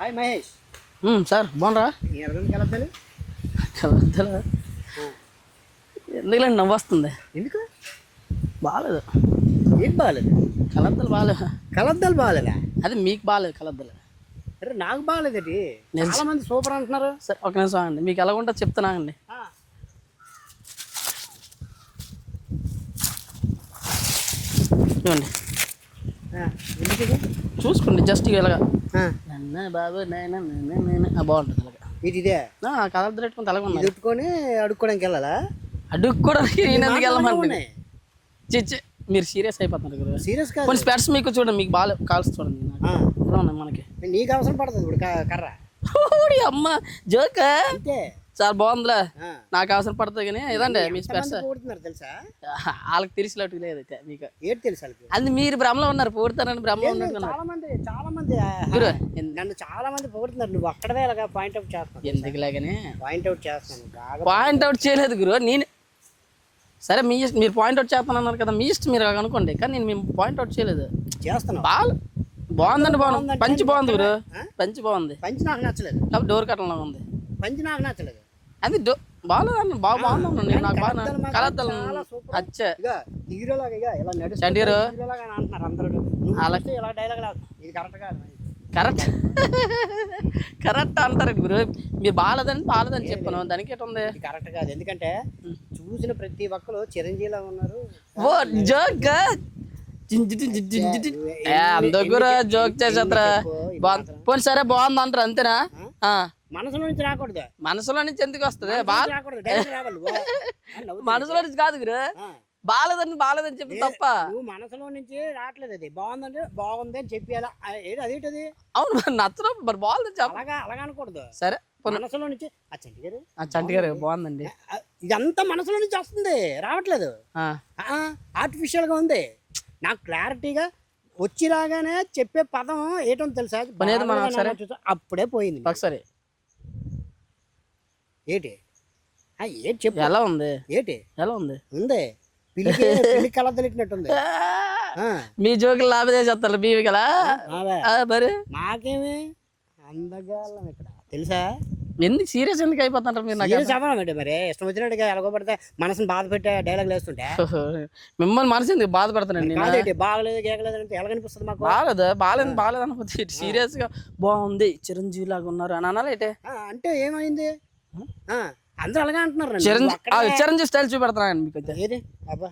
Hi Mahesh. Sir బాగున్నారా? కలద్దాలు కలద్దలా ఎందుకులేండి నవ్వు వస్తుంది. ఎందుకు బాగాలేదు. ఏం బాగాలేదు? కలద్దలు బాగాలేదు. కలద్దాలు బాగాలేదా? అది మీకు బాగాలేదు కలద్దలు. అరే నాకు బాగాలేదండి. చాలా మంది సూపర్ అంటున్నారు. సరే ఒక నిమిషం అండి, మీకు ఎలా ఉంటుందో చెప్తున్నానండి. ఇవ్వండి ఎందుకు చూసుకోండి, జస్ట్ ఇలాగా నన్న బాబు నేను బాగుంటుంది అలాగా. ఇదే కలద్దలు పెట్టుకుని అలాగే ఉన్నాయి. పెట్టుకొని అడుక్కోవడానికి వెళ్ళాలా? అడుక్కోవడానికి నేను ఎందుకు వెళ్ళమండి? ఉన్నాయి. చిచ్చి మీరు సీరియస్ అయిపోతున్నారు కదా. సీరియస్ కాదు. కొన్ని స్పెట్స్ మీకు చూడండి, మీకు బాగా కాల్స్ చూడండి ఇలా ఉన్నాయి మనకి. నీకు అవసరం పడుతుంది ఇప్పుడు కర్ర. అమ్మ జోక అంతే. చాలా బాగుందిలే. నాకు అవసరం పడుతుంది కానీ ఏదండి మీ స్పెట్స్ పోడుతున్నారు తెలుసా? వాళ్ళకి తెలిసినట్టు లేదు మీకు. ఏంటి తెలుసా? అది మీరు భ్రమలో ఉన్నారు, పోడతారని భ్రమలో ఉన్నట్టు. చాలా మంది నన్ను చాలా మంది పోడుతున్నారు. నువ్వు అక్కడదే ఇలాగా పాయింట్ అవుట్ చేస్తాను. ఎందుకులాగానే పాయింట్ అవుట్ చేస్తాను. పాయింట్ అవుట్ చేయలేదు గురు నేను. సరే మీ ఇష్టం, మీరు పాయింట్ అవుట్ చేస్తానన్నారు కదా, మీ ఇష్టం మీరు అనుకోండి. కానీ నేను మేము పాయింట్ అవుట్ చేయలేదు. చేస్తాను. బాగుందండి, బాగుంది. పంచి బాగుంది గురు, పంచి బాగుంది. పంచి నాకు నచ్చలేదు. కాబట్టి డోర్ కట్టంలో ఉంది. పంచి నాకు నచ్చలేదు. అది బాగాలేదండి, బాగుందండి. నాకు బాగా కలద్దలు అచ్చే హీరోలాగా ఇలా చండీరు అంటున్నారు అందరూ. అలాగే ఇలా డైలాగ్ ఇది కరెక్ట్ కాదు. కరెక్ట్ కరెక్ట్ అంటారు గురు. మీరు బాగాలేదని చెప్పాను, దానికి ఎటు ఉంది? కరెక్ట్ కాదు. ఎందుకంటే చూసిన ప్రతి ఒక్కరు చిరంజీవిలా ఉన్నారు. ఓ జోక్ అందరు జోక్ చేసేద్దరా. పోనీ సరే బాగుంది అంటారు అంతేనా? మనసులో నుంచి రాకూడదు. మనసులో నుంచి ఎందుకు వస్తుంది? మనసులో నుంచి కాదు గురు, బాగాలేదని చెప్పి తప్ప. నువ్వు మనసులో నుంచి రావట్లేదు. అది బాగుందంటే బాగుంది అని చెప్పి అదేంటది? అవును మరి నచ్చడం మరి బాగుందని చెప్ప. అలాగా అనకూడదు. సరే మనసులో నుంచి చంటి గారు బాగుందండి. ఇదంతా మనసులో నుంచి వస్తుంది, రావట్లేదు. ఆర్టిఫిషియల్ గా ఉంది. నాకు క్లారిటీగా వచ్చిరాగానే చెప్పే పదం ఏంటో తెలుసా? అప్పుడే పోయింది. ఒకసారి ఏంటి ఏంటి చెప్పు. ఎలా ఉంది? ఏంటి ఎలా ఉంది? ఉంది పిల్లి కలద్దలిట్టినట్టుంది. మీ జోకులు లాభదే చేస్తారు బీవి కదా మరి. మాకేమి అందగాళ్ళం ఇక్కడ తెలుసా? ఎందుకు సీరియస్ ఎందుకు అయిపోతుంటారు మీరు? నాకు చెప్పాలంటే మరి ఇష్టం వచ్చినట్టుగా ఎలాగోపడితే మనసుని బాధ పెట్టే డైలాగ్ వేస్తుంటే మిమ్మల్ని మనసు ఎందుకు బాధ పెడతానండి? బాగలేదు గేగలేదు అంటే ఎలా కనిపిస్తుంది మాకు? బాగాలేదు అనుకుంటే సీరియస్ గా బాగుంది చిరంజీవి లాగా ఉన్నారు అని అనాలి. అంటే ఏమైంది? అందరూ అలాగే అంటున్నారు. చిరంజీవి స్టైల్ చూపెడతాను మీకు. ఏది అబ్బా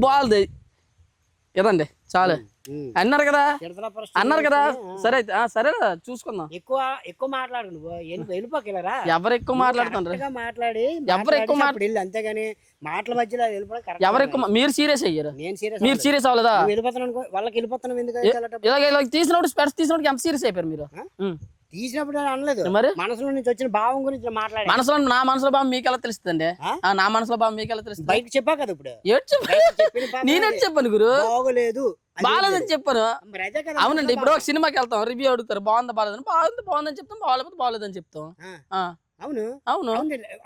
బాగుంది కదండి, చాలు అన్నారు కదా. సరే సరే చూసుకుందాం. ఎక్కువ మాట్లాడు నువ్వు. వెళ్ళిపోకెళ్ళరా? ఎవరు ఎక్కువ మాట్లాడుతున్నారు? మాట్లాడి ఎవరు ఎక్కువ మాట్లాడి అంతేగాని మాటల మధ్యలో ఎవరు ఎక్కువ? మీరు సీరియస్ అయ్యారు. మీరు సీరియస్ అవ్వలేదా? వెళ్ళిపోతాను వాళ్ళకి వెళ్ళిపోతాను. ఎందుకు ఇలా తీసినప్పుడు స్పెట్స్ తీసినప్పుడు ఎంత సీరియస్ అయిపోయారు మీరు? తీసినప్పుడు అనలేదు. మరి మనసులో నుంచి వచ్చిన భావం గురించి మాట్లాడే. నా మనసులో భావం మీకు ఎలా తెలుస్తుందండి? నా మనసులో భావం మీకు ఎలా తెలుస్తుంది? బయట చెప్పా కదా ఇప్పుడు. నేనేం చెప్పాను గురు? బాగోలేదు బాగాలేదని చెప్పాను. అవునండి, ఇప్పుడు ఒక సినిమాకి వెళ్తాం, రివ్యూ అడుగుతారు బాగుందా బాగాలేదని. బాగుందని చెప్తాం, బాగాలేదని చెప్తాం. అవును అవును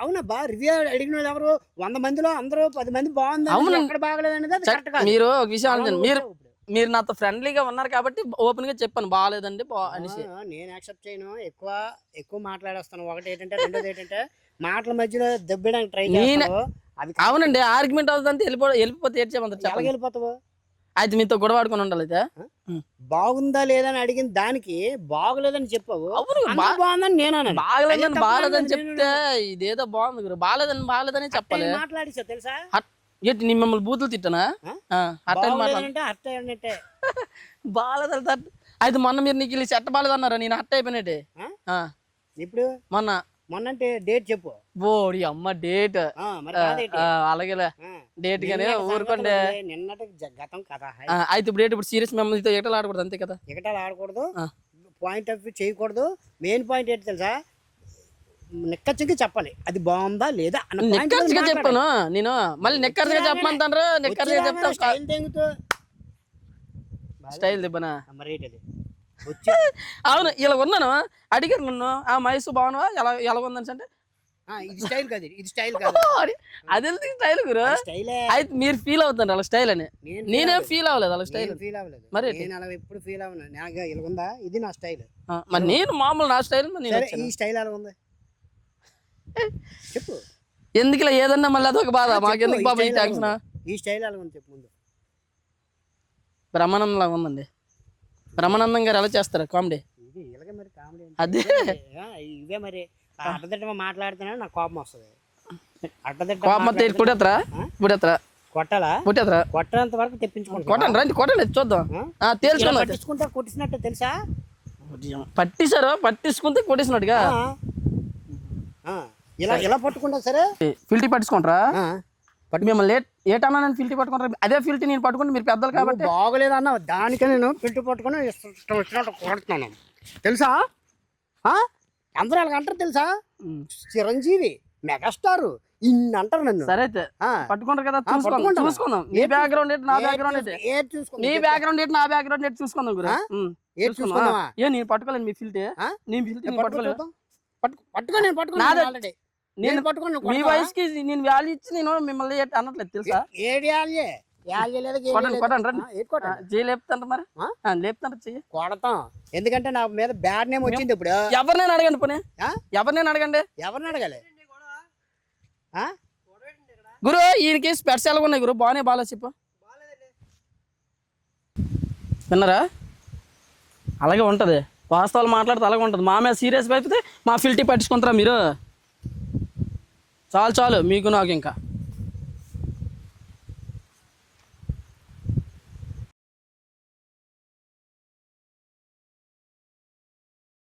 అవునబ్బా. రివ్యూ అడిగిన వాళ్ళు ఎవరు? 100 మందిలో అందరూ 10 మంది బాగుంది, ఎక్కడ బాగలేదు అనేది. మీరు ఒక విషయం మీరు నాతో ఫ్రెండ్లీగా ఉన్నారు కాబట్టి ఓపెన్ గా చెప్పాను బాగాలేదండి అనేసి. నేను యాక్సెప్ట్ చేయను. ఎక్కువ మాట్లాడేస్తాను. ఒకటి ఏంటంటే, రెండోది ఏంటంటే మాటల మధ్యలో దెబ్బడానికి ట్రై చేస్తాను. అవునండి, ఆర్గ్యుమెంట్ అవుతుందంటే వెళ్ళిపోతే ఏడ్ చేయమంటారు. వెళ్ళిపోతావు అయితే మీతో గొడవ ఆడుకుని ఉండాలి. అయితే బాగుందా లేదని అడిగిన దానికి బాగలేదని చెప్పావు. బాగుందని నేను బాగాలేదని చెప్తే ఇదేదో బాగుంది గురు. బాగాలేదని చెప్పాలి. మాట్లాడిసా తెలుసా? ఏంటి నీ మిమ్మల్ని బూతులు తిట్టానా? బాగాలేదంట. అయితే మొన్న మీరు నీకు వెళ్ళి చెట్ట బాగాలేదన్నారా? నేను హట్ అయిపోయినట్టే. ఇప్పుడు మొన్న అంటే డేట్ చెప్పు. బోడి అమ్మ డేట్ అలాగేలే డేట్ గానే ఊరుకోండి. నిన్నటి గతం కదా. అయితే ఇప్పుడు సీరియస్ మెమరీతో ఎగటాలు ఆడకూడదు అంతే కదా? ఎగటాలు ఆడకూడదు, పాయింట్ ఆఫ్ వ్యూ చేయకూడదు. మెయిన్ పాయింట్ ఏంటి తెలుసా? నిక్కచ్చిగా చెప్పాలి అది బాగుందా లేదా. నిక్కచ్చిగా చెప్పాను నేను. మళ్ళీ నిక్కచ్చిగా చెప్పమంటారు. నిక్కచ్చిగా చెప్తా స్టైల్ దిబ్బనా? అవును ఇలా ఉన్నాను. అడిగారు నన్ను, ఆ మహేష్ బాగున్నావా ఎలా ఉందని అంటే ఇది స్టైల్ కాదు, ఇది స్టైల్ కాదు. అది స్టైల్ గురు. స్టైలే. అయితే మీరు ఫీల్ అవుతారు అలా స్టైల్ అని. నేనేం ఫీల్ అవ్వలేదు అలా స్టైల్. ఫీల్ అవ్వలేదు మరి నేను అలా ఎప్పుడు ఫీల్ అవ్వను. నాకు ఇలా ఉందా, ఇది నా స్టైల్. మరి నేను మామూలు నా స్టైల్. ఈ స్టైల్ అలా ఉంది చెప్పు. ఎందుకు ఇలా ఏదన్నా మళ్ళీ అదొక బాధ మాకెందుకు బాబా ఈ టెన్షన్. ఈ స్టైల్ అలా ఉంది చెప్పు ముందు. బ్రహ్మానందం లాగా ఉందండి. బ్రహ్మానందం గారు ఎలా చేస్తారు కామెడీ? ఇది ఇలాగే మరి కామెడీ అదే ఇవే మరి. అడ్డదిడ్డ మాట్లాడుతున్నా నాకు కోపం వస్తుంది. అడ్డదిడ్డ కోపం కొట్టేత్తరా కొట్టేత్తరా కొట్టాలా? కొట్టేత్తరా కొట్టేంత వరకు తెప్పించుకుంటా. కొట్టండి రండి కొట్టండి చూద్దాం. తెలుసుకుందాం. పట్టించుకుంటా కొట్టినట్టు తెలుసా? పట్టిసారు పట్టించుకుంటే కొట్టేసినట్టుగా. ఇలా ఇలా పట్టుకుంటా సరే. ఫిల్టీ పట్టించుకుంటారా? మిమ్మల్ని ఏ టైం నేను ఫిల్టీ పట్టుకుంటారా? అదే ఫిల్టీ నేను పట్టుకుంటే మీరు పెద్దలు కాబట్టి బాగోలేదు అన్న. దానికే నేను ఫిల్టీ పట్టుకుని ఇష్టం వచ్చినట్టు కొడుతున్నాను తెలుసా? అందరూ అలాగ అంటారు తెలుసా? చిరంజీవి, మెగాస్టార్ ఇన్ని అంటారు నన్ను. సరే అయితే పట్టుకుంటారు కదా చూసుకుందాం. మీ బ్యాక్గ్రౌండ్ ఏంటి నా బ్యాక్గ్రౌండ్ ఏంటి? మీ బ్యాక్గ్రౌండ్ ఏంటి నా బ్యాక్గ్రౌండ్ ఏంటి చూసుకుందాం గురు. ఏ నేను పట్టుకోలేను మీ ఫిల్టీ. నేను ఫిల్టీ పట్టుకోలేదు. నేను పట్టుకోను. మీ వయసుకి నేను వాల్యూ ఇచ్చి నేను మిమ్మల్ని అనట్లేదు తెలుసా? ఏడి చెయ్యి లేపుతాంట మరి లేపుతాంట చెయ్యి కొడతాం. ఎందుకంటే నా మీద బ్యాడ్ నేమ్ వచ్చింది ఇప్పుడు. ఎవరినైనా అడగండి పోనీ. ఎవరినైనా అడగండి. ఎవరిని అడగాలి గురు? ఈయనకి స్పెట్స్ ఎలా ఉన్నాయి గురు? బాగాలేదు చెప్పు. విన్నారా? అలాగే ఉంటుంది. వాస్తవాలు మాట్లాడితే అలాగే ఉంటుంది. మా మీద సీరియస్గా అయిపోతే మా ఫిల్టీ పట్టించుకుంటారా మీరు? చాలు మీకు నాకు ఇంకా